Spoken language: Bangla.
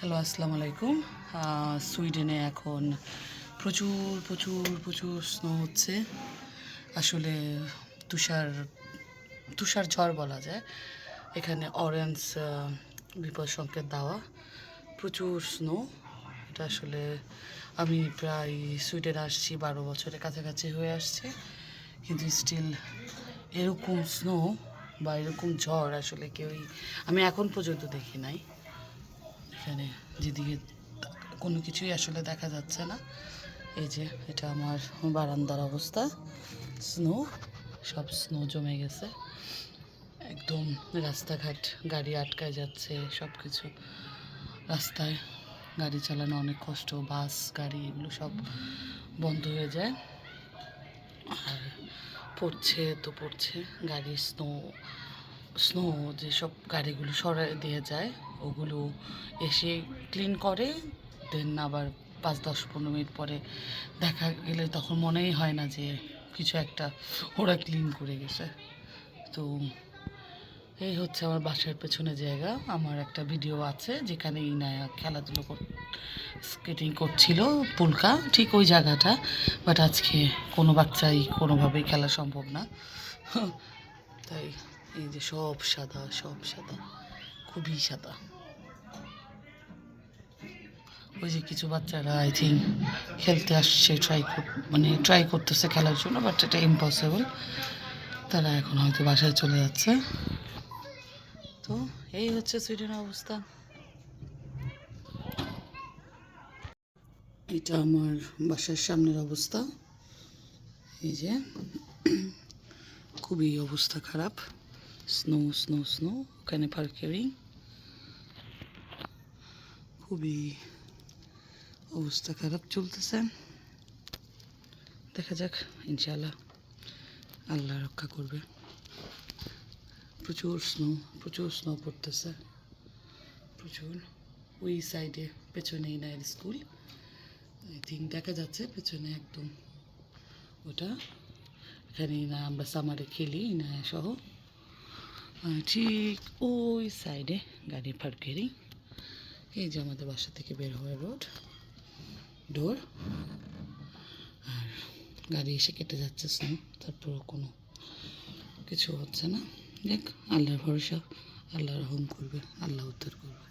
হ্যালো, আসসালামু আলাইকুম। সুইডেনে এখন প্রচুর প্রচুর প্রচুর স্নো হচ্ছে। আসলে তুষার তুষার ঝড় বলা যায়। এখানে অরেঞ্জ বিপদ সংকেত দেওয়া, প্রচুর স্নো। এটা আসলে আমি প্রায় সুইডেন আসছি 12 বছরের কাছাকাছি হয়ে আসছে, কিন্তু স্টিল এরকম স্নো বা এরকম ঝড় আসলে কেউই আমি এখন পর্যন্ত দেখি নাই। এখানে যেদিকে কোনো কিছুই আসলে দেখা যাচ্ছে না। এই যে এটা আমার বারান্দার অবস্থা। স্নো, সব স্নো জমে গেছে একদম। রাস্তাঘাট গাড়ি আটকায় যাচ্ছে, সব কিছু। রাস্তায় গাড়ি চালানো অনেক কষ্ট, বাস গাড়ি এগুলো সব বন্ধ হয়ে যায়। আর পড়ছে তো পড়ছে গাড়ি। স্নো স্নো যেসব গাড়িগুলো সরাই দিয়ে যায় ওগুলো এসে ক্লিন করে, দেন আবার 5-10-15 মিনিট পরে দেখা গেলে তখন মনেই হয় না যে কিছু একটা ওরা ক্লিন করে গেছে। তো এই হচ্ছে আমার বাসার পেছনে জায়গা। আমার একটা ভিডিও আছে যেখানে ইনায়া খেলাধুলো স্কেটিং করছিল, পুলকা ঠিক ওই জায়গাটা। বাট আজকে কোনো বাচ্চাই কোনোভাবেই খেলা সম্ভব না। তাই এই যে সব সাদা, সব সাদা, খুবই সাদা। ওই যে কিছু বাচ্চারা আই থিঙ্ক খেলতে আসছে, ট্রাই করতেছে খেলার জন্য, বাট এটা ইম্পসিবল। তারা এখন হয়তো বাসায় চলে যাচ্ছে। তো এই হচ্ছে সুইডেনের অবস্থা। এটা আমার বাসার সামনের অবস্থা। এই যে খুবই অবস্থা খারাপ। স্নো স্নো স্নো, ওখানে পার্কেরিং, খুবই অবস্থা খারাপ চলতেছে। দেখা যাক, ইনশাআল্লাহ আল্লাহ রক্ষা করবে। প্রচুর স্নো পড়তেছে, প্রচুর। ওই সাইডে পেছনে ইনায়ের স্কুল, আই থিঙ্ক দেখা যাচ্ছে পেছনে একদম ওটা। এখানে না আমরা সামারে খেলি ইনায়া সহ। ঠিক ওই সাইডে গাড়ি পার্কেরিং। এই যে আমাদের বাসা থেকে বের হওয়ার ডোর। আর গাড়ি এসে কেটে যাচ্ছে স্নো, তারপরও কোনো কিছু হচ্ছে না। দেখ, আল্লাহর ভরসা, আল্লাহ রহম করবে, আল্লাহ উদ্ধার করবে।